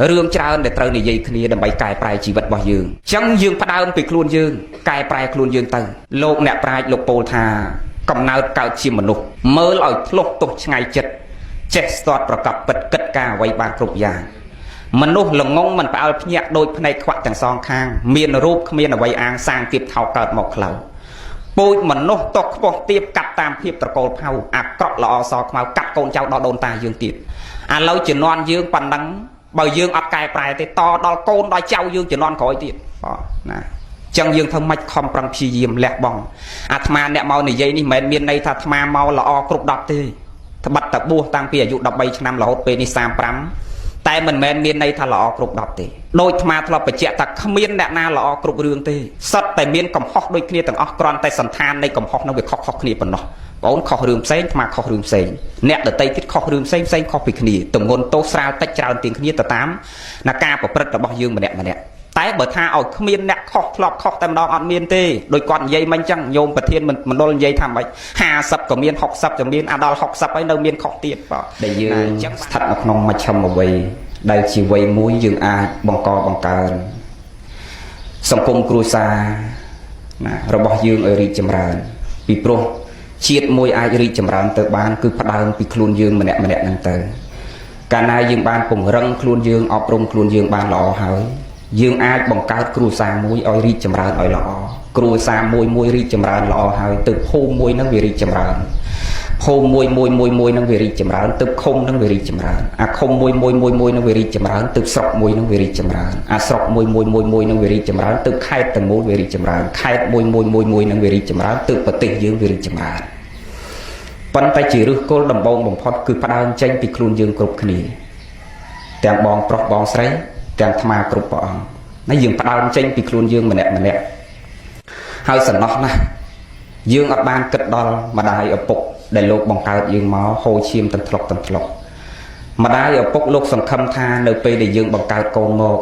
រឿងច្រើនដែលត្រូវនិយាយគ្នាដើម្បីកែប្រែជីវិតរបស់យើងអញ្ចឹងយើងផ្ដើមពីខ្លួនយើងកែប្រែខ្លួនយើងទៅលោកអ្នកប្រាជ្ញលោកពោលថាកំណើតកើតជាមនុស្សមើលឲ្យធ្លុះទោះឆ្ងាយចិត្តចេះស្ទាត់ប្រកបពិតគិតការអ្វីបានគ្រប់យ៉ាងមនុស្សល្ងងមិនផ្អើលភ្ញាក់ដូចភ្នែកខ្វាក់ទាំងសងខាងមានរូបគ្មានអ្វីអាងសាងទៀតថោកកើតមកខ្លៅពូជមនុស្សតកខ្ពស់ទៀបកាត់តាមភាពត្រកូលផៅអាក្រក់ល្អសខ្មៅកាត់កូនចៅដល់ដូនតាយើងទៀតឥឡូវជំនាន់យើងប៉ុណ្ណឹងបើយើងអត់កែប្រែទេតដល់កូនដល់ចៅយើងជំនាន់ក្រោយទៀតណាចឹងយើងធ្វើម៉េចខំប្រឹងព្យាយាមលះបង់អាត្មាអ្នកមកនិយាយនេះមិនមែនមានន័យថាអាត្មាមកល្អគ្រប់10ទេត្បិតតែបួសតាំងពីអាយុ13ឆ្នាំរហូតពេលនេះ35តែមិនមែនមានន័យថាល្អគ្រប់10ទេដោយអាត្មាធ្លាប់បញ្ជាក់ថាគ្មានអ្នកណាល្អគ្រប់រឿងទេសិតតែមានកំហុសដូចគ្នាទាំងអស់គ្រាន់តែសន្តាននៃកំហុសនឹងវាខុសគ្នាប៉ុណ្ណោះបងអូនខុសរឿងផ្សេងអាត្មាខុសរឿងផ្សេងអ្នកដតីទៀតខុសរឿងផ្សេងខុសពីគ្នាទម្ងន់ទោសស្រាលតិចច្រើនទៀងគ្នាទៅតាមការប្រព្រឹត្តរបស់យើងម្នាក់តែបើថាឲ្យគ្មានអ្នកខុសធ្លាប់ខុសតែម្ដងអត់មានទេដោយគាត់និយាយមិញចឹងញោមប្រធានមណ្ឌលនិយាយថាម៉េច50ក៏មាន60ក៏មានដល់60ហើយនៅមានខុសទៀតបាទដែលយើងចឹងស្ថិតនៅក្នុងមជ្ឈមវ័យដែលជាវ័យមួយយើងអាចបង្កើនសង្គមគ្រួសារណារបស់យើងឲ្យរីកចម្រើនពីព្រោះជាតិមួយអាចរីកចម្រើនទៅបានគឺផ្ដើមពីខ្លួនយើងម្នាក់ហ្នឹងទៅកាលណាយើងបានពង្រឹងខ្លួនយើងអប់រំខ្លួនយើងបានល្អហើយយើងអាចបង្កើតគ្រួសារមួយឲ្យរីកចម្រើនឲ្យល្អគ្រួសារមួយរីកចម្រើនល្អហើយទៅភូមិមួយនឹងវារីកចម្រើនភូមិមួយនឹងវារីកចម្រើនទៅឃុំនឹងវារីកចម្រើនអាឃុំមួយនឹងវារីកចម្រើនទៅស្រុកមួយនឹងវារីកចម្រើនអាស្រុកមួយនឹងវារីកចម្រើនទៅខេត្តទាំងមូលវារីកចម្រើនខេត្តមួយនឹងវារីកចម្រើនទៅប្រទេសយើងវារីកចម្រើនប៉ុន្តែជាឫសគល់ដំបូងបំផុតគឺផ្ដើមចេញពីខ្លួនយើងគ្រប់គ្នាទាំងបងប្រុសបងស្រីទាំងអាត្មាគ្រប់ព្រះអង្គណាយើងផ្ដើមចេញពីខ្លួនយើងម្នាក់ហើយសំណោះណាយើងអត់បានគិតដល់ម្ដាយឪពុកដែលលោកបង្កើតយើងមកហូរឈាមទាំងធ្លុកម្ដាយឪពុកលោកសង្ឃឹមថានៅពេលដែលយើងបង្កើតកូនមក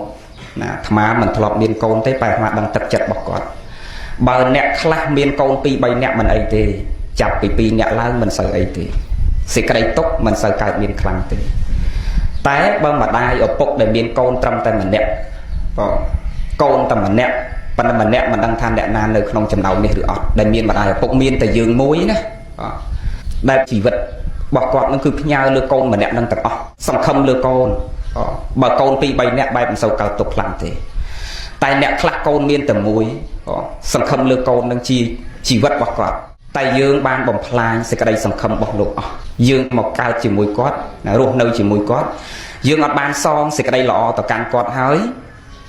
ណាអាត្មាមិនធ្លាប់មានកូនទេតែអាត្មាដឹងទឹកចិត្តរបស់គាត់បើអ្នកខ្លះមានកូន2 3នាក់មិនអីទេចាប់ពី2នាក់ឡើងមិនសូវអីទេសេចក្តីទុកមិនសូវកើតមានខ្លាំងទេតែបើម្ដាយឪពុកដែលមានកូនត្រឹមតែម្នាក់កូនតែម្នាក់ប៉ុន្តែម្នាក់មិនដឹងថាអ្នកណានៅក្នុងចំណោមនេះឬអត់ដែលមានម្ដាយឪពុកមានតែយើងមួយណាដែលជីវិតរបស់គាត់នឹងគឺផ្ញើលើកូនម្នាក់នឹងទាំងអស់សង្ឃឹមលើកូនបើកូន2 3នាក់បែបមិនសូវកើតទុកខ្លាំងទេតែអ្នកខ្លះកូនមានតែមួយសង្ឃឹមលើកូននឹងជាជីវិតរបស់គាត់តែយើងបានបំផ្លាញសេចក្តីសង្ឃឹមរបស់លោកអស់យើងមកកើតជាមួយគាត់រស់នៅជាមួយគាត់យើងអត់បានសងសេចក្តីល្អទៅកាន់គាត់ហើយ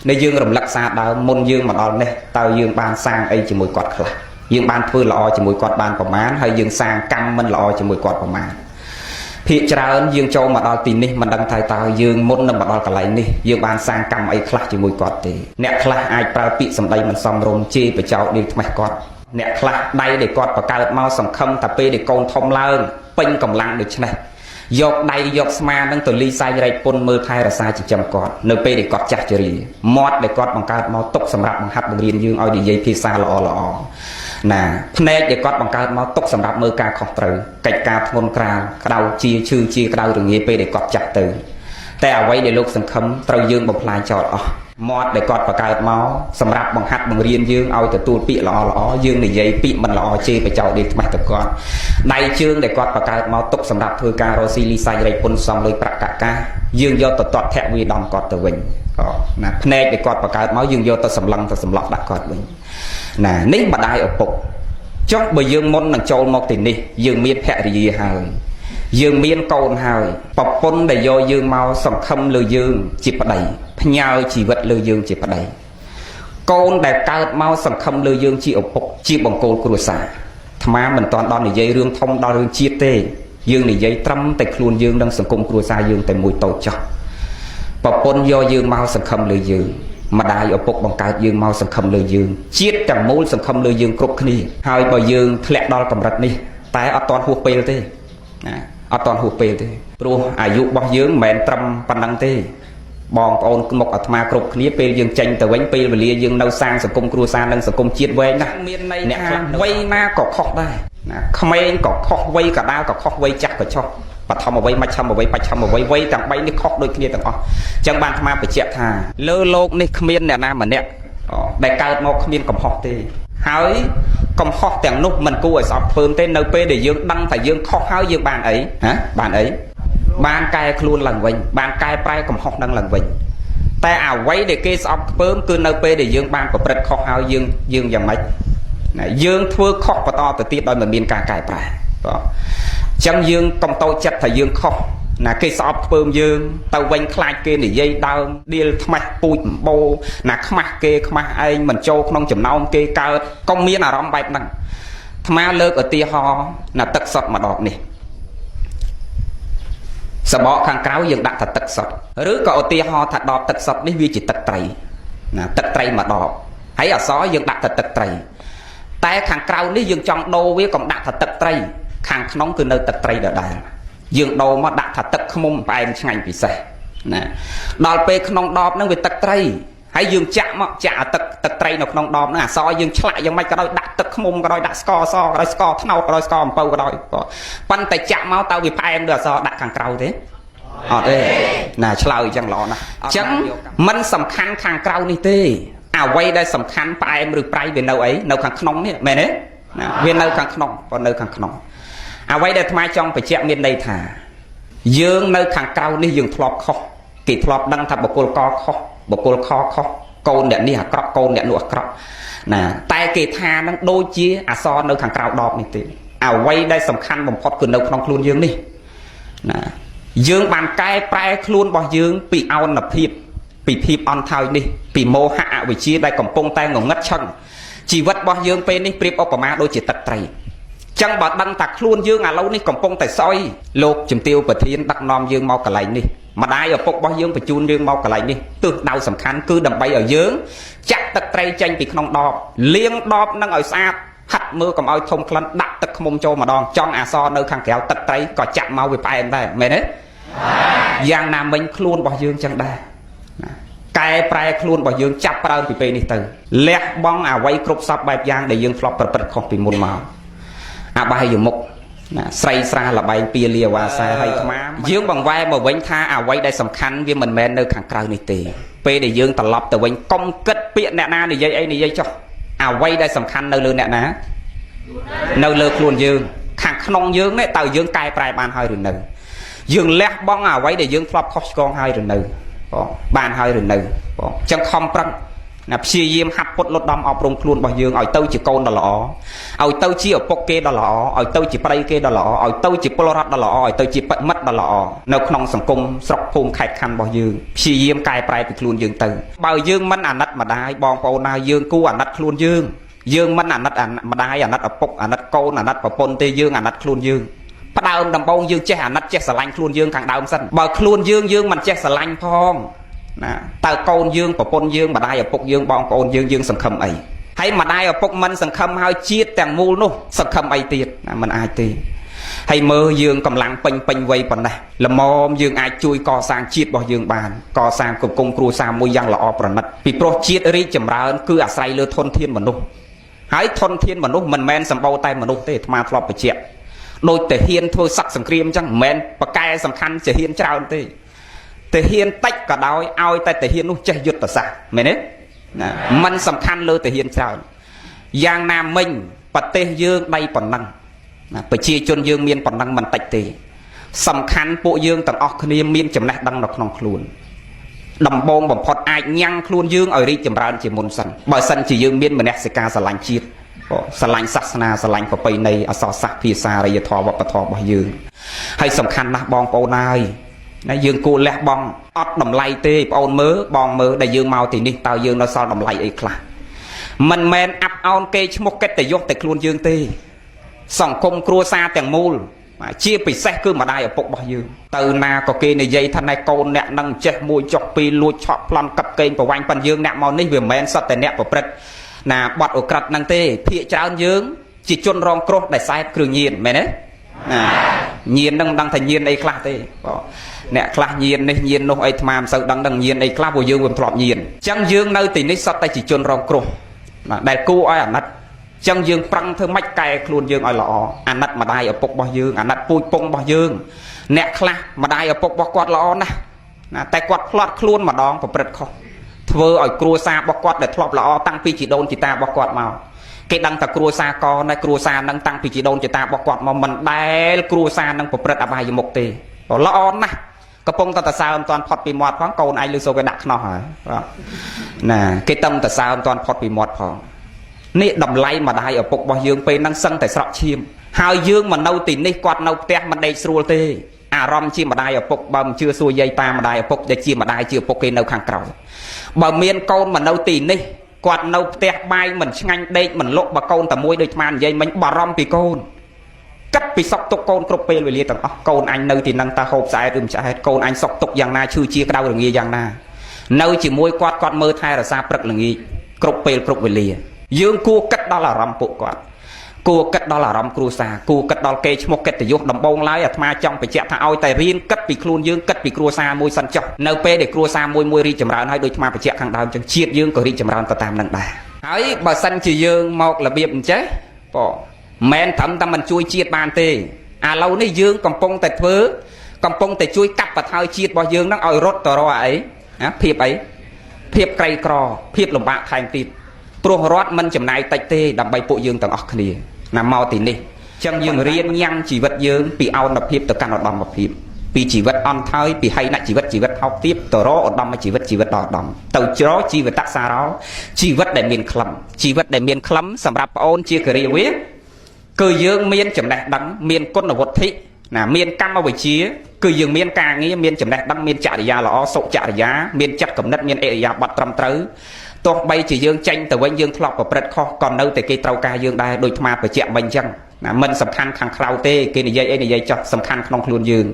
នៅយើងរំលឹកសារដើមមុនយើងមកដល់នេះតើយើងបានសាងអីជាមួយគាត់ខ្លះយើងបានធ្វើល្អជាមួយគាត់បានប្រមាណហើយយើងសាងកម្មមិនល្អជាមួយគាត់ប្រមាណភាគច្រើនយើងចូលមកដល់ទីនេះមិនដឹងថាតើយើងមុននឹងមកដល់កន្លែងនេះយើងបានសាងកម្មអីខ្លះជាមួយគាត់ទេអ្នកខ្លះអាចប្រើពាក្យសម្ដីមិនសមរម្យជេរបចោទនាងថ្មេះគាត់អ្នកខ្លះដៃដែលគាត់បង្កើតមកសង្ឃឹមតែពេលដែលកូនធំឡើងពេញកម្លាំងដូច្នេះយកដៃយកស្មានឹងទៅលីសែងរែកពុនមើលថែរក្សាចិញ្ចឹមគាត់នៅពេលដែលគាត់ចាស់ជរាមាត់ដែលគាត់បង្កើតមកទុកសម្រាប់បង្ហាត់បង្រៀនយើងឲ្យនិយាយភាសាល្អណាភ្នែកដែលគាត់បង្កើតមកទុកសម្រាប់មើលការខុសត្រូវកិច្ចការធ្ងន់ក្រាលក្តៅជាឈឺជាក្តៅរងាពេលដែលគាត់ចាស់ទៅតែអ្វីដែលលោកសង្ឃឹមត្រូវយើងបំផ្លាញចោលអស់មាត់ដែលគាត់បង្កើតមកសម្រាប់បង្ហាត់បង្រៀនយើងឲ្យទទួលពាក្យល្អយើងនិយាយពាក្យមិនល្អជេរបចោទនេះថ្មីទៅគាត់ដៃជើងដែលគាត់បង្កើតមកទុកសម្រាប់ធ្វើការរកស៊ីលីសែងរែកពុនសំលុយប្រាក់កាកាយើងយកទៅទាត់ធាក់វាដំគាត់ទៅវិញណាភ្នែកដែលគាត់បង្កើតមកយើងយកទៅសម្លឹងទៅសម្លក់ដាក់គាត់វិញណានេះម្ដាយឪពុកចុះបើយើងមុននឹងចូលមកទីនេះយើងមានភរិយាហើយយើងមានកូនហើយប្រពន្ធដែលយកយើងមកសង្ឃឹមលើយើងជាប្តីផ្ញើជីវិតលើយើងជាប្តីកូនដែលកើតមកសង្ឃឹមលើយើងជាឪពុកជាបង្គោលគ្រួសារអាត្មាមិនតាន់ដល់និយាយរឿងធំដល់រឿងជាតិទេយើងនិយាយត្រឹមតែខ្លួនយើងនិងសង្គមគ្រួសារយើងតែមួយតូចចោះប្រពន្ធយកយើងមកសង្ឃឹមលើយើងម្ដាយឪពុកបង្កើតយើងមកសង្ឃឹមលើយើងជាតិទាំងមូលសង្ឃឹមលើយើងគ្រប់គ្នាហើយបើយើងធ្លាក់ដល់កម្រិតនេះតែអត់ទាន់ហួសពេលទេណាអត់ទាន់ហួសពេលទេព្រោះអាយុរបស់យើងមិនមែនត្រឹមប៉ុណ្ណឹងទេបងប្អូនមុខអាត្មាគ្រប់គ្នាពេលយើងចេញទៅវិញពេលវេលាយើងនៅសាងសង្គមគ្រួសារនិងសង្គមជាតិវែងណាស់មានន័យថាវ័យណាក៏ខុសដែរណាក្មេងក៏ខុសវ័យកដាលក៏ខុសវ័យចាស់ក៏ខុស បឋមអ្វីមជ្ឈិមអ្វីបច្ឆិមអ្វីវ័យទាំង3នេះខុសដូចគ្នាទាំងអស់អញ្ចឹងបានអាត្មាបញ្ជាក់ថាលើលោកនេះគ្មានអ្នកណាម្នាក់ដែលកើតមកគ្មានកំហុសទេហើយកំហុសទាំងនោះមិនគួរឲ្យស្អប់ខ្ពើមទេនៅពេលដែលយើងដឹងថាយើងខុសហើយយើងបានអីបានអីបានកែខ្លួនឡើងវិញបានកែប្រែកំហុសនឹងឡើងវិញតែអ្វីដែលគេស្អប់ខ្ពើមគឺនៅពេលដែលយើងបានប្រព្រឹត្តខុសហើយយើងយ៉ាងម៉េចណាយើងធ្វើខុសបន្តទៅទៀតដោយមិនមានការកែប្រែបាទអញ្ចឹងយើងកុំតូចចិត្តថាយើងខុសណាគេស្អប់ខ្ពើមយើងទៅវិញខ្លាចគេនិយាយដើមដៀលថ្មាស់ពូជអំបោណាខ្មាស់គេខ្មាស់ឯងមិនចូលក្នុងចំណោមគេកើតកុំមានអារម្មណ៍បែបហ្នឹងអាត្មាលើកឧទាហរណ៍ណាទឹកសុទ្ធមួយដបនេះសបកខាងក្រៅយើងដាក់ថាទឹកសុទ្ធឬក៏ឧទាហរណ៍ថាដបទឹកសុទ្ធនេះវាជាទឹកត្រីណាទឹកត្រីមួយដបហើយអសយើងដាក់ថាទឹកត្រីតែខាងក្រៅនេះយើងចង់ដូរវាកុំដាក់ថាទឹកត្រីខាងក្នុងគឺនៅទឹកត្រីដដែលយើងដូរមកដាក់ថាទឹកឃ្មុំផ្អែមឆ្ងាញ់ពិសេសណាដល់ពេលក្នុងដបហ្នឹងវាទឹកត្រីហើយយើងចាក់មកចាក់ទឹកត្រីនៅក្នុងដបហ្នឹងអសយើងឆ្លាក់យ៉ាងម៉េចក៏ដោយដាក់ទឹកឃ្មុំក៏ដោយដាក់ស្ករសក៏ដោយស្ករត្នោតក៏ដោយស្ករអំពៅក៏ដោយប៉ុន្តែចាក់មកតើវាផ្អែមឬអសដាក់ខាងក្រៅទេអត់ទេណាឆ្លើយអញ្ចឹងល្អណាស់អញ្ចឹងมันសំខាន់ខាងក្រៅនេះទេអ្វីដែលសំខាន់ផ្អែមឬប្រៃវានៅអីនៅខាងក្នុងនេះមែនទេណាវានៅខាងក្នុងក៏នៅខាងក្នុងអ្វីដែលអាត្មាចង់បញ្ជាក់មានន័យថាយើងនៅខាងក្រៅនេះយើងធ្លាប់ខុសគេធ្លាប់ដឹងថាបុគ្គលកខុសបុគ្គលខខុសកូនអ្នកនេះអាក្រក់កូនអ្នកនោះអាក្រក់ណាតែគេថានឹងដូចជាអសរនៅខាងក្រៅដបនេះទេអ្វីដែលសំខាន់បំផុតគឺនៅក្នុងខ្លួនយើងនេះណាយើងបានកែប្រែខ្លួនរបស់យើងពីអោនភាពពីភាពអន់ថយនេះពីមោហៈអវិជ្ជាដែលកំពុងតែងងឹតឆឹងជីវិតរបស់យើងពេលនេះប្រៀបឧបមាដូចជាទឹកត្រីចឹងបើដឹងថាខ្លួនយើងឥឡូវនេះកំពុងតែស្អុយលោកជំទាវប្រធានដឹកនាំយើងមកកន្លែងនេះម្ដាយឪពុករបស់យើងបញ្ជូនយើងមកកន្លែងនេះទិសដៅសំខាន់គឺដើម្បីឲ្យយើងចាក់ទឹកត្រីចេញពីក្នុងដបលាងដបនឹងឲ្យស្អាតហាត់មើលកុំឲ្យធំក្លិនដាក់ទឹកឃ្មុំចូលម្ដងចង់អសរនៅខាងក្រៅទឹកត្រីក៏ចាក់មកវាផ្អែមដែរមែនទេយ៉ាងណាមិញខ្លួនរបស់យើងចឹងដែរកែប្រែខ្លួនរបស់យើងចាប់ប្រើពីពេលនេះទៅលះបង់អ្វីគ្រប់សពបែបយ៉ាងដែលយើងធ្លាប់ប្រព្រឹត្តខុសពីមុនមកអបាយមុខណាស្រីស្រាលបែងពៀលាវ៉ាសាហើយអាត្មាយើងបង្វែរមកវិញថាអ្វីដែលសំខាន់វាមិនមែននៅខាងក្រៅនេះទេពេលដែលយើងត្រឡប់ទៅវិញកុំគិតពាក្យអ្នកណានិយាយអីនិយាយចុះអ្វីដែលសំខាន់នៅលើអ្នកណានៅលើខ្លួនយើងខាងក្នុងយើងនេះតើយើងកែប្រែបានហើយឬនៅយើងលះបង់អ្វីដែលយើងធ្លាប់ខុសឆ្គងហើយឬនៅបងបានហើយឬនៅបងអញ្ចឹងខំប្រឹងណាព្យាយាមហាត់ពុតលុតដំអប់រំខ្លួនរបស់យើងឲ្យទៅជាកូនដ៏ល្អឲ្យទៅជាឪពុកគេដ៏ល្អឲ្យទៅជាប្តីគេដ៏ល្អឲ្យទៅជាពលរដ្ឋដ៏ល្អឲ្យទៅជាមិត្តដ៏ល្អនៅក្នុងសង្គមស្រុកភូមិខេត្តខណ្ឌរបស់យើងព្យាយាមកែប្រែពីខ្លួនយើងទៅបើយើងមិនអាណិតម្ដាយបងប្អូនណាយើងគួរអាណិតខ្លួនយើងមិនអាណិតម្ដាយអាណិតឪពុកអាណិតកូនអាណិតប្រពន្ធទេយើងអាណិតខ្លួនយើងផ្ដើមដំបូងយើងចេះអាណិតចេះស្រឡាញ់ខ្លួនយើងខាងដើមសិនបើខ្លួនយើងមិនចេះស្រឡាញ់ផងណាតើកូនយើងប្រពន្ធយើងម្ដាយឪពុកយើងបងប្អូនយើងសង្ឃឹមអីហើយម្ដាយឪពុកមិនសង្ឃឹមហើយជាតិទាំងមូលនោះសង្ឃឹមអីទៀតណាមិនអាចទេហើយមើលយើងកម្លាំងពេញវ័យប៉ុណ្ណេះល្មមយើងអាចជួយកសាងជាតិរបស់យើងបានកសាងគង្គគ្រួសារមួយយ៉ាងល្អប្រណិតពីព្រោះជាតិរីកចម្រើនគឺអាស្រ័យលើធនធានមនុស្សហើយធនធានមនុស្សមិនមែនសម្បូរតែមនុស្សទេអាត្មាធ្លាប់បញ្ជាក់ដូចតែហ៊ានធ្វើសឹកសង្គ្រាមអញ្ចឹងមិនមែនប្រកែសំខាន់ជាហ៊ានច្រើនទេតែហ៊ានតិចក៏ដោយឲ្យតែហ៊ាននោះចេះយុទ្ធសាស្ត្រមែនទេណាมันសំខាន់លើតែហ៊ានច្រើនយ៉ាងណាមិញប្រទេសយើងដៃប៉ុណ្ណឹងណាប្រជាជនយើងមានប៉ុណ្ណឹងមិនតិចទេសំខាន់ពួកយើងទាំងអស់គ្នាមានចំណេះដឹងនៅក្នុងខ្លួនដំបូងបំផុតអាចញ៉ាំងខ្លួនយើងឲ្យរីកចម្រើនជាមុនសិនបើសិនជាយើងមានមនសិការស្រឡាញ់ជាតិស្រឡាញ់សាសនាស្រឡាញ់ប្រពៃណីអក្សរសាស្ត្រភាសាអរិយធម៌វប្បធម៌របស់យើងហើយសំខាន់ណាស់បងប្អូនហើយណាយើងគួរលះបង់អត់តម្លៃទេបងអូនមើលបងមើលដែលយើងមកទីនេះតើយើងនៅសល់តម្លៃអីខ្លះមិនមែនអាប់អោនគេឈ្មោះកិត្តិយសតែខ្លួនយើងទេសង្គមគ្រួសារទាំងមូលជាពិសេសគឺម្ដាយឪពុករបស់យើងទៅណាក៏គេនិយាយថាណែកូនអ្នកនឹងចេះមួយចុកពីរលួចឆក់ប្លន់កាប់កេងប្រវាញ់ប៉ុនយើងអ្នកមកនេះវាមិនមែនសត្វតែអ្នកប្រព្រឹត្តណាបាត់អូក្រិតហ្នឹងទេភាកច្រើនយើងជាជនរងគ្រោះដែលខ្សែគ្រឿងញៀនមែនទេណាញៀនហ្នឹងមិនដឹងថាញៀនអីខ្លះទេបងអ្នកខ្លះញៀននេះញៀននោះអីអាត្មាមិនសូវដឹងញៀនអីខ្លះព្រោះយើងវាមិនធ្លាប់ញៀនអញ្ចឹងយើងនៅទីនេះសត្វតែជាជនរងគ្រោះដែលគួរឲ្យអាណិតចឹងយើងប្រឹងធ្វើម៉េចកែខ្លួនយើងឲ្យល្អអាណិតម្ដាយឪពុករបស់យើងអាណិតពូជពងរបស់យើង អ្នកខ្លះម្ដាយឪពុករបស់គាត់ល្អណាស់ណាតែគាត់ផ្លាត់ខ្លួនម្ដងប្រព្រឹត្តខុសធ្វើឲ្យគ្រួសាររបស់គាត់ដែលធ្លាប់ល្អតាំងពីជីដូនជីតារបស់គាត់មកគេដឹងថាគ្រួសារកណែគ្រួសារនឹងតាំងពីជីដូនជីតារបស់គាត់មកមិនដែលគ្រួសារនឹងប្រព្រឹត្តអបាយមុខទេល្អណាស់កំពុងតែតសើមិនទាន់ផុតពីមាត់ផងកូនឯងលឺសូរគេដាក់ខ្នោះហើយបាទណាគេតឹមតសើមិនទាន់ផុតពីមាត់ផងនេះតម្លៃម្ដាយឪពុករបស់យើងពេលហ្នឹងសឹងតែស្រក់ឈាមហើយយើងមកនៅទីនេះគាត់នៅផ្ទះមិនដេកស្រួលទេអារម្មណ៍ជាម្ដាយឪពុកបើមិនជឿសួរយាយប៉ាម្ដាយឪពុកដែលជាម្ដាយជាឪពុកគេនៅខាងក្រៅបើមានកូនមកនៅទីនេះគាត់នៅផ្ទះបាយមិនឆ្ងាញ់ដេកមិនលក់បើកូនតែមួយដូចអានិយាយមិញបារម្ភពីកូនគិតពីសុខទុក្ខកូនគ្រប់ពេលវេលាទាំងអស់កូនអញនៅទីហ្នឹងតើហូបស្អែតឬមិនឆ្អែតកូនអញសុខទុក្ខយ៉ាងណាឈឺជាក្តៅរងាយ៉ាងណានៅជាមួយគាត់មើលថែរក្សាព្រឹកល្ងាចគ្រប់ពេលគ្រប់វេលាយើងគួរគិតដល់អារម្មណ៍ពួកគាត់គួរគិតដល់អារម្មណ៍គ្រួសារគួរគិតដល់កេរ្តិ៍ឈ្មោះកិត្តិយសដំបងឡើយអាត្មាចង់បញ្ជាក់ថាឲ្យតែរៀនគិតពីខ្លួនយើងគិតពីគ្រួសារមួយសិនចុះនៅពេលដែលគ្រួសារមួយរីកចម្រើនហើយដូចអាត្មាបញ្ជាក់ខាងដើមចឹងជាតិយើងក៏រីកចម្រើនទៅតាមនឹងដែរហើយបើសិនជាយើងមករបៀបអញ្ចេះបងមិនត្រឹមតែមិនជួយជាតិបានទេឥឡូវនេះយើងកំពុងតែធ្វើកំពុងតែជួយកាប់បន្ថយជាតិរបស់យើងនឹងឲ្យរត់ទៅរកអីណាភាពអីភាពក្រីក្រភាពលំបាកថែមទៀតព្រោះរដ្ឋមិនចំណាយតិចទេដើម្បីពួកយើងទាំងអស់គ្នាណាមកទីនេះចឹងយើងរៀនញ៉ាំងជីវិតយើងពីអនុភាពទៅកាន់ឧត្តមភាពពីជីវិតអន់ថយពីហីណជីវិតហោកទាបទៅរកឧត្តមជីវិតដល់ឧត្តមទៅច្រកជីវិតសារោជីវិតដែលមានខ្លឹមជីវិតដែលមានខ្លឹមសម្រាប់ប្អូនជាគរិយាគឺយើងមានចំណេះដឹងមានគុណវុឌ្ឍិណាមានកម្មវិជ្ជាគឺយើងមានការងារមានចំណេះដឹងមានចរិយាល្អសុចរិយាមានចិត្តគំនិតមានអរិយាប័ត្រត្រឹមត្រូវទោះបីជាយើងចេញទៅវិញយើងធ្លាប់ប្រព្រឹត្តខុសក៏នៅតែគេត្រូវការយើងដែរដោយអាត្មាបញ្ជាក់មិញអញ្ចឹងណាមិនសំខាន់ខាងក្រៅទេគេនិយាយអីនិយាយចោះសំខាន់ក្នុងខ្លួនយើង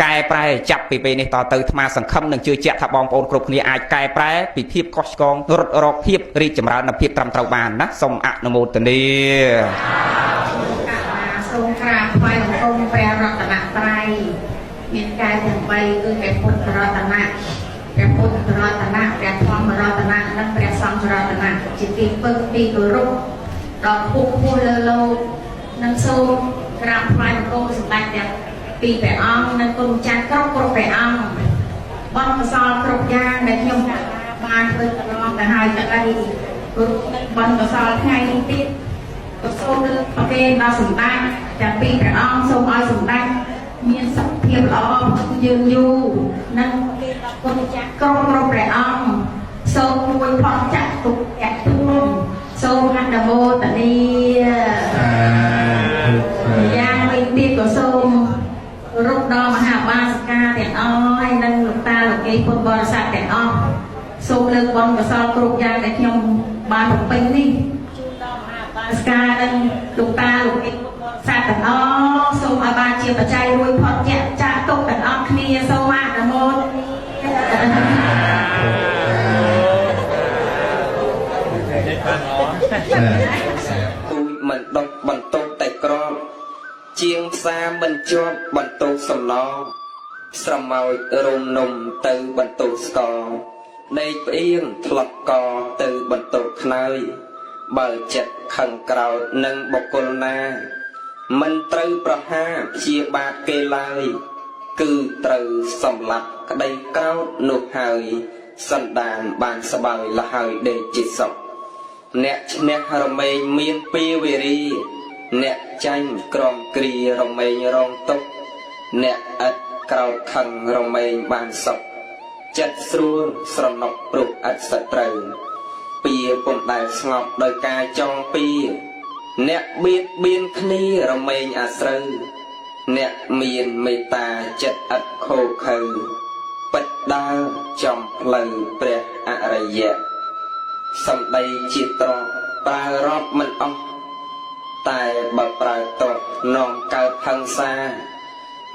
កែប្រែចាប់ពីពេលនេះតទៅអាត្មាសង្ឃឹមនឹងជឿជាក់ថាបងប្អូនគ្រប់គ្នាអាចកែប្រែពីភាពកុសឆ្គងរត់រកភាពរីកចម្រើននិងភាពត្រឹមត្រូវបានណាសូមអនុមោទនាសូមក្រាបថ្វាយបង្គំព្រះរតនត្រ័យមានកាយទាំង3គឺព្រះពុទ្ធរតនៈព្រះពុទ្ធរតនៈព្រះធម្មរតនៈនិងព្រះសង្ឃរតនៈជាទីពឹងទីគោរពដល់ผู้លើលោកនិងសូមក្រាបថ្វាយបង្គំសម្ដេចទាំងពីរព្រះអង្គនិងគុណចាស់គ្រប់ព្រះអង្គបងកសលគ្រប់យ៉ាងដែលខ្ញុំបានធ្វើកន្លងទៅហើយទៅអីគ្រប់បងកសលថ្ងៃនេះទៀតក៏សូមលើកប្រគេនដល់សម្ដេចទាំងពីរព្រះអង្គសូមឲ្យសម្ដេចមានសុខភាពល្អយើងយូរនិងគុណចាស់គ្រប់ព្រះអង្គសូមជួយផងចាក់ទុកចាក់ទុំសូមអនុមោទនាយ៉ាងវិញទៀតក៏សូមរំដល់មហាបាសិកាទាំងអស់ហើយនិងលោកតាលោកយាយពុទ្ធបរិស័ទទាំងអស់សូមលើកបុណ្យកុសលគ្រប់យ៉ាងដែលខ្ញុំបានបំពេញនេះជូនដល់មហាបាសិកានិងលោកតាលោកយាយពុទ្ធបរិស័ទទាំងអស់សូមឲ្យបានជាបច្ច័យរួចផុតចាក់ទុកទាំងអស់គ្នាសូមអនុមោទនាទូចមិនដុតបន្ទោសតែក្រមជាងផ្សារមិនជាប់បន្ទោសសំឡងស្រមោចរោមនំទៅបន្ទោសស្កដេកផ្អៀងធ្លាក់កទៅបន្ទោសខ្នើយបើចិត្តខឹងក្រោធនឹងបុគ្គលណាមិនត្រូវប្រហារព្យាបាទគេឡើយគឺត្រូវសម្លាប់ក្តីក្រោធនោះហើយសន្តានបានស្បើយលហើយដេកជាសុខអ្នកឈ្នះរមែងមានពីវេរីអ្នកចាញ់ក្រំគ្រារមែងរងទុកអ្នកឥតក្រោតខឹងរមែងបានសុខចិត្តស្រួលស្រណុកព្រោះឥតសត្រូវពៀពុំដែលស្ងប់ដោយការចងពៀអ្នកបៀតបៀនគ្នារមែងអាស្រូវអ្នកមានមេត្តាចិត្តឥតខូខើពិតដើរចំផ្លូវព្រះអរិយៈសំដីជាត្រង់ប្រើរាប់មិនអស់តែបើប្រើតបនាំកើតហិង្សា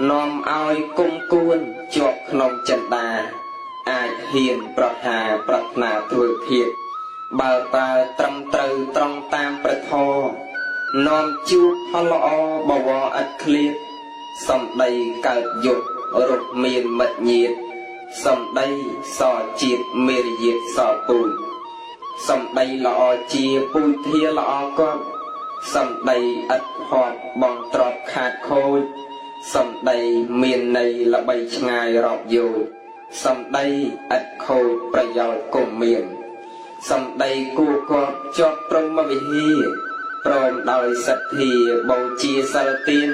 នាំឲ្យគុំគួនជាប់ក្នុងចិន្តាអាចហ៊ានប្រហារប្រាថ្នាធ្វើធៀបបើប្រើត្រឹមត្រូវត្រង់តាមព្រះធម៌នាំជួបផលល្អបវរឥតឃ្លាតសំដីកើតយុទ្ធរត់មានមិត្តញាតសំដីសជាតិមេរយាទសពូនសំដីល្អជាពូធាល្អគាត់សំដីឥតហត់បងទ្របខាតខូច សំដីមានន័យល្បីឆ្ងាយរាប់យោជសំដីឥតខូចប្រយោជន៍គង់មានសំដីគួរគាប់ជាប់ព្រហ្មវិហារព្រមដោយសទ្ធាបូជាសិលទាន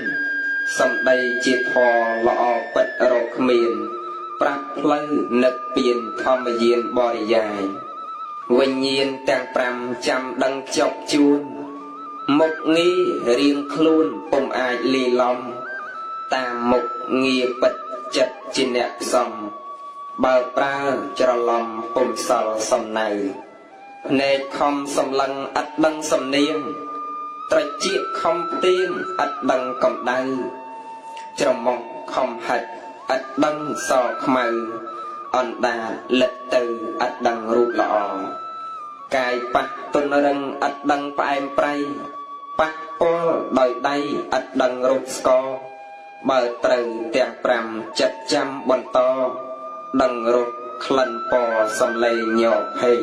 សំដីជាធម៌ល្អពិតរកគ្មានប្រាក់ផ្លូវនឹកពៀនធម្មយានបរិយាយវិញ្ញាណទាំង5ចាំដឹងចប់ជួនមុខងាររៀងខ្លួនពុំអាចលីឡំតាមមុខងារពិតចិត្តជាអ្នកផ្សំបើប្រើច្រឡំពុំសល់សំណៅភ្នែកខំសម្លឹងឥតដឹងសំនៀងត្រចៀកខំផ្ទៀងឥតដឹងកម្ដៅច្រមុះខំហិតឥតដឹងសខ្មៅអណ្ដាតលិតទៅឥតដឹងរូបល្អកាយប៉ះទុនរឹងឥតដឹងផ្អែមប្រៃប៉ះពាល់ដោយដៃឥតដឹងរោគស្គរបើត្រូវទាំង5ចិត្តចាំបន្តដឹងរសក្លិនពណ៌សំឡេងញោកភ័យ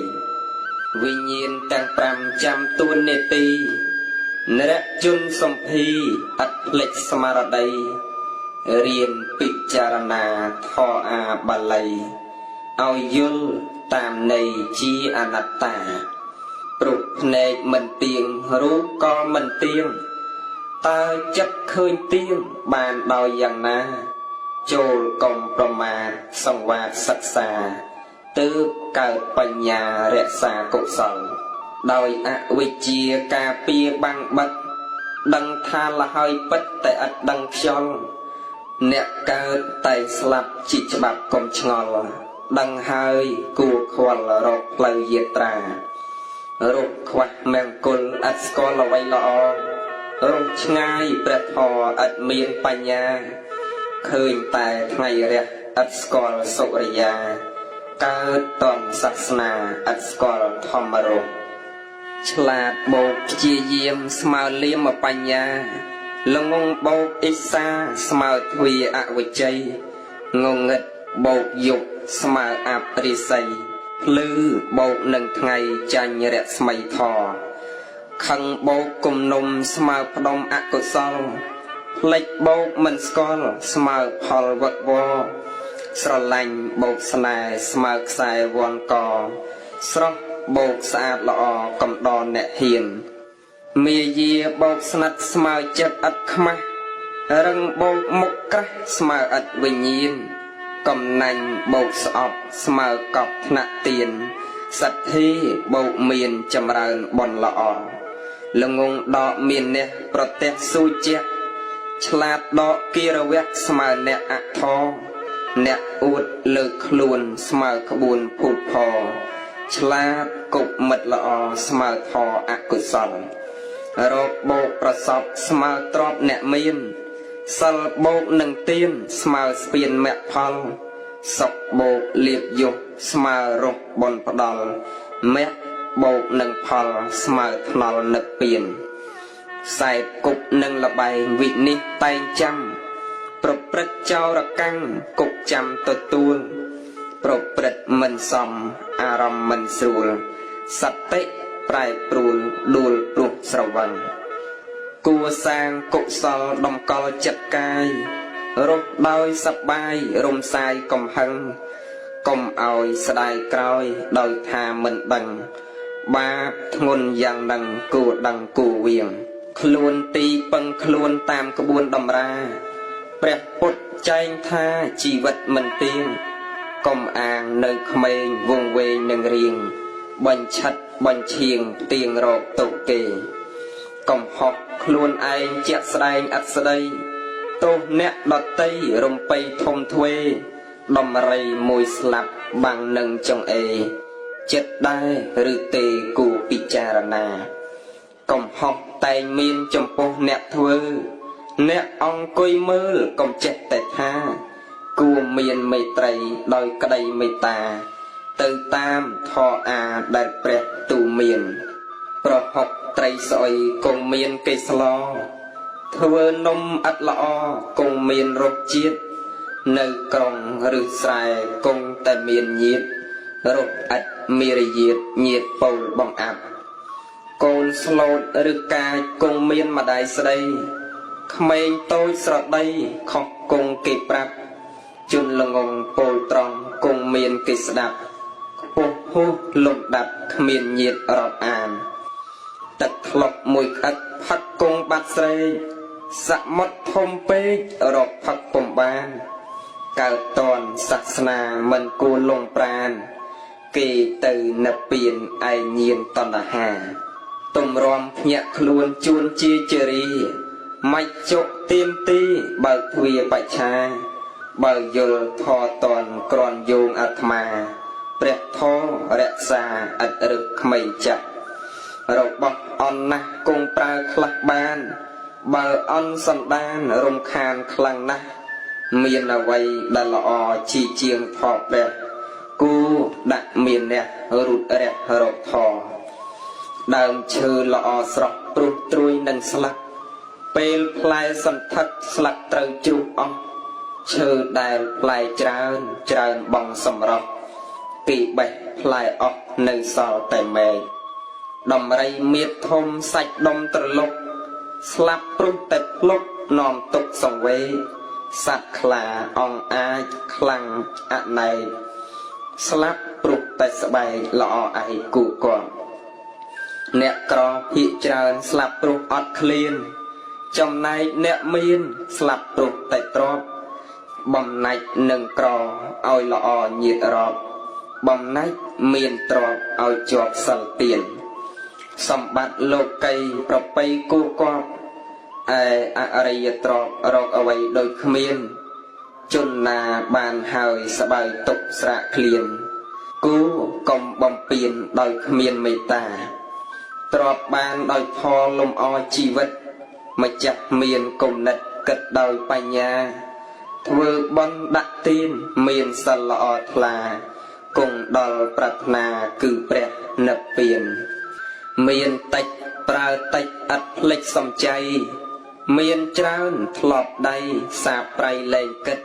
វិញ្ញាណទាំង5ចាំទួននេតិនរជនសំភីឥតភ្លេចស្មារតីរៀនពិចារណាធម៌អាបាលីឲ្យយល់តាមន័យជាអនត្តាព្រោះភ្នែកមិនទៀងរូបក៏មិនទៀងតើចិត្តឃើញទៀងបានដោយយ៉ាងណាចូលកុំប្រមាទសង្វាតសិក្សាទើបកើតបញ្ញារក្សាកុសលដោយអវិជ្ជាការពារបាំងបិទដឹងថាលហើយពិតតែឥតដឹងខ្យល់អ្នកកើតតែស្លាប់ជីច្បាប់កុំឆ្ងល់ដឹងហើយគួរខ្វល់រកផ្លូវយាត្រារកខ្វះមង្គលឥតស្គាល់អ្វីល្អរកឆ្ងាយព្រះធម៌ឥតមានបញ្ញាឃើញតែថ្ងៃរះឥតស្គាល់សុរិយាកើតតនសាសនាឥតស្គាល់ធម្មរស់ឆ្លាតបោកព្យាយាមស្មើលៀមបញ្ញាល្ងងបោកអិសាស្មើទ្វាអវិជ័យងងឹតបោកយុគស្មើអបរិស័យភ្លឺបោកនឹងថ្ងៃចាញ់រស្មីធរខឹងបោកគំនុំស្មើផ្ដុំអកុសលផ្លេចបោកមិនស្គាល់ស្មើផលវឹកវរស្រឡាញ់បោកស្នេហ៍ស្មើខ្សែវ័នកស្រស់បោកស្អាតល្អកំដរអ្នកហ៊ានមាយាបោកស្និទ្ធស្មើចិត្តឥតខ្មាស់រឹងបោកមុខក្រាស់ស្មើឥតវិញ្ញាណកំណាញ់បោកស្អប់ស្មើកប់ថ្នាក់ទៀនសទ្ធាបោកមានចម្រើនបុណ្យល្អល្ងងដកមានអ្នកប្រទះស៊ូជាឆ្លាតដកគិរវៈស្មើអ្នកអធរអ្នកអួតលើកខ្លួនស្មើក្បួនភូតផលឆ្លាតគប់មិត្តល្អស្មើធរអកុសលរកបោកប្រសពស្មើទ្របអ្នកមានសិលបោកនឹងទៀនស្មើស្ពានមគ្គផលសុខបោកលៀបយុះស្មើរស់បុណ្យផ្ដល់មគ្គបោកនឹងផលស្មើថ្នល់នឹកពៀនខ្សែគប់នឹងលបែងវិនិច្ឆ័យតែងចាំប្រព្រឹត្តចោរកម្មគប់ចាំទទួលប្រព្រឹត្តមិនសមអារម្មណ៍មិនស្រួលសតិប្រែប្រួលដួលព្រោះស្រវឹងគួរសាងកុសលដំកល់ចិត្តកាយរស់ដោយសប្បាយរំសាយកំហឹងកុំឲ្យស្ដាយក្រោយដោយថាមិនដឹងបាបធ្ងន់យ៉ាងនឹងគួរដឹងគួរវៀងខ្លួនទីពឹងខ្លួនតាមក្បួនតម្រាព្រះពុទ្ធចែងថាជីវិតមិនទៀងកុំអាងនៅក្មេងវង្វេងនឹងរៀងបញ្ឆិតបញ្ឈៀងទៀងរកទុកគេកំហុសខ្លួនឯងជាក់ស្ដែងអត់ស្ដីទោសអ្នកដតីរំពៃធំធ្វេដំរីមួយស្លាប់បាំងនឹងចង្អេចិត្តដែរឬទេគូពិចារណាកំហុសតែងមានចំពោះអ្នកធ្វើអ្នកអង្គុយមើលកុំចេះតែថាគួរមានមេត្រីដោយក្តីមេត្តាទៅតាមធម៌អាដែលព្រះទូមានប្រហុកត្រីស្អុយគង់មានកិស្លធ្វើនំឥតល្អគង់មានរសជាតិនៅក្រុងឬស្រែគង់តែមានញាតរសឥតមេរយាទញាតពូលបង្អាប់កូនស្លូតឬកាចគង់មានម្ដាយស្ដី ក្មេងតូចស្រដីខុសគង់គេប្រាប់ជន់ល្ងងពោលត្រង់គង់មានគេស្ដាប់ខ្ពស់ហួសលំដាប់គ្មានញាតរាប់អានទឹកធ្លុកមួយក្អិតផឹកគង់បាត់ស្រេកសមុទ្រធំពេករកផឹកពំបានកើតតនសាសនាមិនគួរលងប្រានគេទៅនិព្វានឯញៀនតណ្ហាទំរំភ្ញាក់ខ្លួនជួនជាជរាមិនចុកទៀមទីបើកទ្វារបច្ឆាបើយល់ធរតនក្រនយោងអាត្មាព្រះធម៌រក្សាឥតរឹកក្មេងចាស់របស់អន់ណាស់គង់ប្រើខ្លះបានបើអន់សន្តានរំខានខ្លាំងណាស់មានអ្វីដែលល្អជីជាងថោព្រះគូដាក់មានអ្នករូតរះរកធរដើមឈើល្អស្រស់ព្រុសត្រួយនឹងស្លាប់ពេលផ្លែសន្ធឹកស្លាប់ត្រូវជ្រុះអស់ឈើដែលផ្លែច្រើនបងសម្រស់ពីបេះផ្លែអស់នៅសល់តែមែកដំរីមៀតធំសាច់ដុំត្រឡុកស្លាប់ព្រុសតែភ្លុកនាំទុកសង្វេគសត្វខ្លាអង្អាចខ្លាំងអណែកស្លាប់ព្រុសតែស្បែកល្អឯគូគាត់អ្នកក្រភាគច្រើនស្លាប់ព្រុសអត់ឃ្លានចំណែកអ្នកមានស្លាប់ព្រុសតែទ្រព្យបំណាច់នឹងក្រឲ្យល្អញាតរាប់បំណាច់មានទ្រព្យឲ្យជាប់សិលទានសម្បត្តិលោកីប្រពៃគូគាត់ឯអរិយទ្រព្យរកអ្វីដូចគ្មានជនណាបានហើយស្បើយទុកស្រាកឃ្លានគូកុំបំពេញដោយគ្មានមេត្តាទ្រព្យបានដោយផលលំអជីវិតម្ចាស់មានគំនិតគិតដោយបញ្ញាធ្វើបុណ្យដាក់ទានមានសិលល្អថ្លាគង់ដល់ប្រាថ្នាគឺព្រះនិព្វានមានតិចប្រើតិចឥតភ្លេចសំចៃមានច្រើនធ្លាប់ដៃសាបប្រៃលែងគិត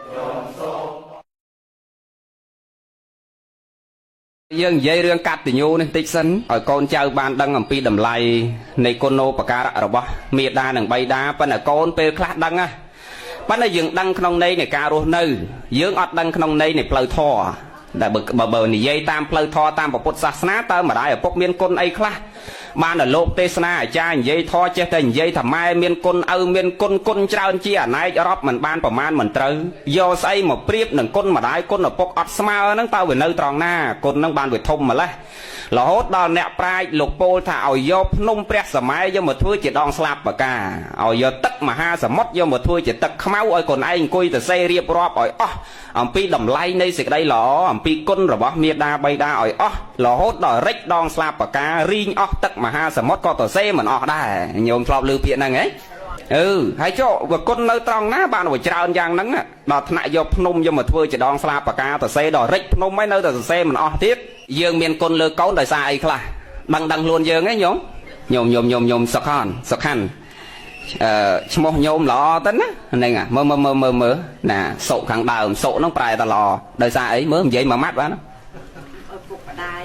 យើងនិយាយរឿងកតញ្ញូនេះតិចសិនឲ្យកូនចៅបានដឹងអំពីតម្លៃនៃគុណូបការៈរបស់មាតានិងបិតាប៉ុន្តែកូនពេលខ្លះដឹងណាប៉ុន្តែយើងដឹងក្នុងន័យនៃការរស់នៅយើងអត់ដឹងក្នុងន័យនៃផ្លូវធម៌ដែលបើនិយាយតាមផ្លូវធម៌តាមពុទ្ធសាសនាតើម្ដាយឪពុកមានគុណអីខ្លះបានតែលោកទេសនាអាចារ្យនិយាយធម៌ចេះតែនិយាយថាម៉ែមានគុណឪមានគុណច្រើនជាអណែករាប់មិនបានប្រមាណមិនត្រូវយកស្អីមកប្រៀបនឹងគុណម្ដាយគុណឪពុកអត់ស្មើហ្នឹងតើវានៅត្រង់ណាគុណហ្នឹងបានវាធំម្ល៉េះរហូតដល់អ្នកប្រាជ្ញលោកពោលថាឲ្យយកភ្នំព្រះសម័យយកមកធ្វើជាដងស្លាបបកាឲ្យយកទឹកមហាសមុទ្រយកមកធ្វើជាទឹកខ្មៅឲ្យកូនឯងអង្គុយទៅសេរៀបរាប់ឲ្យអស់អំពីតម្លៃនៃសេចក្តីល្អអំពីគុណរបស់មាតាបិតាឲ្យអស់រហូតដល់រិចដងស្លាបបការីងអស់ទឹកមហាសមុទ្រក៏ទៅសេមិនអស់ដែរញោមធ្លាប់ឮពាក្យហ្នឹងហ៎ហើយចុះវាគុណនៅត្រង់ណាបានវាច្រើនយ៉ាងហ្នឹងដល់ថ្នាក់យកភ្នំយកមកធ្វើជាដងស្លាបបកាទៅសេដល់រិចភ្នំហើយនៅតែសរសេរមិនអស់ទៀតយើងមានគុណលើកូនដោយសារអីខ្លះដឹងខ្លួនយើងហ៎ញោមសុខខាន់ឈ្មោះញោមល្អទៅណាហ្នឹងមើលណាសុខាងដើមសុហ្នឹងប្រែតែល្អដោយសារអីមើលនិយាយមួយម៉ាត់បានឪពុកម្ដាយ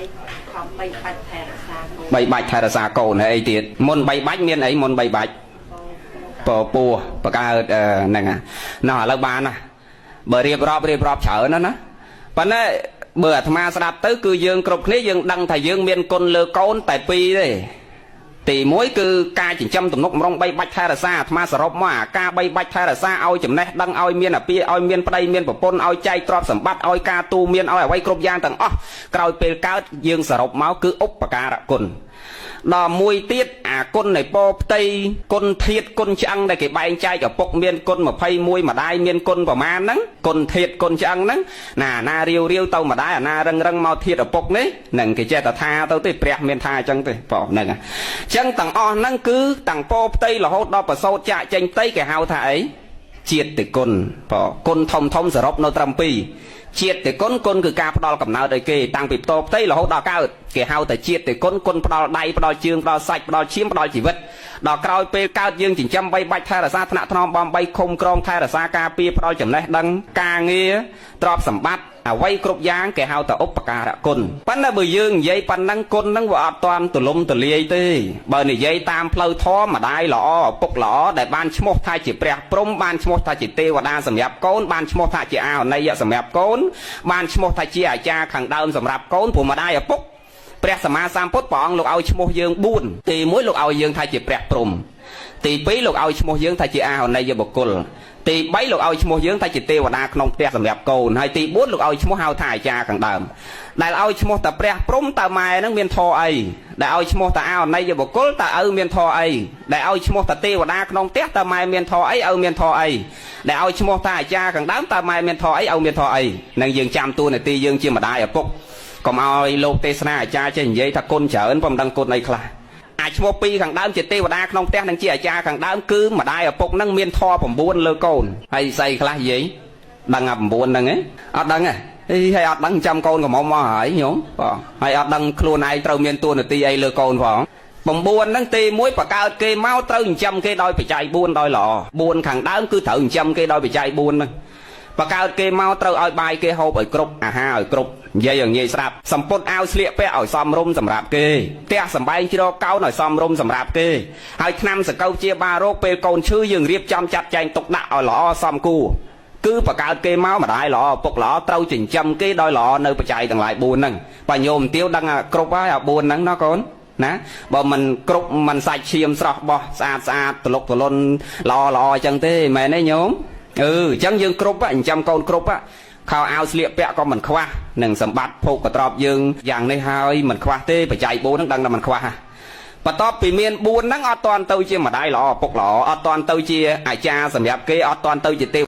ខំបីបាច់ថែរក្សាកូនបីបាច់ថែរក្សាកូនហើយអីទៀតមុនបីបាច់មានអីមុនបីបាច់ពោះបកើតហ្នឹងណោះឥឡូវបានណាបើរៀបរាប់ច្រើនណាប៉ុន្តែបើអាត្មាស្ដាប់ទៅគឺយើងគ្រប់គ្នាយើងដឹងថាយើងមានគុណលើកូនតែពីរទេទី1គឺការចិញ្ចឹមទំនុកម្រងបីបាច់ថែរក្សាអាត្មាសរុបមកអាការបីបាច់ថែរក្សាឲ្យចំណេះដឹងឲ្យមានអាពាឲ្យមានប្តីមានប្រពន្ធឲ្យចែកទ្រព្យសម្បត្តិឲ្យការទូមានឲ្យអ្វីគ្រប់យ៉ាងទាំងអស់ក្រោយពេលកើតយើងសរុបមកគឺឧបការៈគុណដល់មួយទៀតអាគុណនៃពោផ្ទៃគុណធាតុគុណឆ្អឹងដែលគេបែងចែកឪពុកមានគុណ21ម្ដាយមានគុណប្រមាណហ្នឹងគុណធាតុគុណឆ្អឹងហ្នឹងណារាវទៅម្ដាយអាណារឹងមកធាតុឪពុកនេះហ្នឹងគេចេះតែថាទៅទេព្រះមានថាអញ្ចឹងទេបងហ្នឹងអញ្ចឹងទាំងអស់ហ្នឹងគឺទាំងពោផ្ទៃរហូតដល់ប្រសោតចាក់ចេញផ្ទៃគេហៅថាអីជាតិគុណបងគុណធំសរុបនៅត្រឹម2ជាតិគុណគឺការផ្ដល់កំណើតឲ្យគេតាំងពីផ្ទោផ្ទៃរហូតដល់កើតគេហៅតែជាតិគុណផ្ដល់ដៃផ្ដល់ជើងផ្ដល់សាច់ផ្ដល់ឈាមផ្ដល់ជីវិតដល់ក្រោយពេលកើតយើងចិញ្ចឹមបីបាច់ថែរក្សាថ្នាក់ថ្នមបំបីឃុំក្រងថែរក្សាការពារផ្ដល់ចំណេះដឹងការងារទ្រព្យសម្បត្តិ អ្វីគ្រប់យ៉ាងគេហៅថាឧបការៈគុណប៉ុន្តែបើយើងនិយាយប៉ុណ្ណឹងគុណហ្នឹងវាអត់ទាន់ទូលំទូលាយទេបើនិយាយតាមផ្លូវធម៌ម្ដាយល្អឪពុកល្អដែលបានឈ្មោះថាជាព្រះព្រំបានឈ្មោះថាជាទេវតាសម្រាប់កូនបានឈ្មោះថាជាអាណិយសម្រាប់កូនបានឈ្មោះថាជាអាចារ្យខាងដើមសម្រាប់កូនព្រោះម្ដាយឪពុកព្រះសម្មាសម្ពុទ្ធព្រះអង្គលោកឲ្យឈ្មោះយើង4ទី1លោកឲ្យយើងថាជាព្រះព្រំទី2លោកឲ្យឈ្មោះយើងថាជាអាណិយបុគ្គលទី3លោកឲ្យឈ្មោះយើងថាជាទេវតាក្នុងផ្ទះសម្រាប់កូនហើយទី4លោកឲ្យឈ្មោះហៅថាអាចារ្យខាងដើមដែលឲ្យឈ្មោះតាព្រះព្រំតើម៉ែហ្នឹងមានធរអីដែលឲ្យឈ្មោះតាអាណិយបុគ្គលតើឪមានធរអីដែលឲ្យឈ្មោះតាទេវតាក្នុងផ្ទះតើម៉ែមានធរអីឪមានធរអីដែលឲ្យឈ្មោះតាអាចារ្យខាងដើមតើម៉ែមានធរអីឪមានធរអីនឹងយើងចាំតួនាទីយើងជាម្ដាយឪពុកកុំឲ្យលោកទេសនាអាចារ្យចេះនិយាយថាគុណច្រើនប៉ុន្តែមិនដឹងគុណអីខ្លះអាចឈ្មោះ2ខាងដើមជាទេវតាក្នុងផ្ទះនិងជាអាចារ្យខាងដើមគឺម្ដាយឪពុកនឹងមានធម៌9លើកូនហើយស្អីខ្លះនិយាយដឹងអា9ហ្នឹងឯងអត់ដឹងទេហើយអត់ដឹងចាំកូនកុំមកហើយញោមបងហើយអត់ដឹងខ្លួនឯងត្រូវមានតួនាទីអីលើកូនផង9ហ្នឹងទី1បកើតគេមកត្រូវចិញ្ចឹមគេដោយបច្ច័យ4ដោយល្អ4ខាងដើមគឺត្រូវចិញ្ចឹមគេដោយបច្ច័យ4ហ្នឹងបកើតគេមកត្រូវឲ្យបាយគេហូបឲ្យគ្រប់អាហារឲ្យគ្រប់និយាយឲ្យងាយស្ដាប់សម្ពុតអាវស្លៀកពាក់ឲ្យសមរម្យសម្រាប់គេផ្ទះសម្បែងជ្រកកោនឲ្យសមរម្យសម្រាប់គេហើយថ្នាំសង្កូវជាបារោគពេលកូនឈឺយើងរៀបចំចាត់ចែងទុកដាក់ឲ្យល្អសមគួរគឺបកើតគេមកម្ដាយល្អឪពុកល្អត្រូវចិញ្ចឹមគេដោយល្អនៅបច្ច័យទាំងឡាយ4ហ្នឹងបើញោមទាវដឹងគ្រប់ហើយអា4ហ្នឹងណាកូនណាបើមិនគ្រប់មិនសាច់ឈាមស្រស់បោះស្អាតទលុកទលន់ល្អអញ្ចឹងទេមែនទេញោមអញ្ចឹងយើងគ្រប់ចិញ្ចឹមកូនគ្រប់ខោអាវស្លៀកពាក់ក៏មិនខ្វះនឹងសម្បត្តិភោគកត្រប់យើងយ៉ាងនេះហើយមិនខ្វះទេបច្ច័យ4ហ្នឹងដឹងតែមិនខ្វះបន្ទាប់ពីមាន4ហ្នឹងអត់តាន់ទៅជាម្ដាយល្អឪពុកល្អអត់តាន់ទៅជាអាចារ្យសម្រាប់គេអត់តាន់ទៅជាទេវ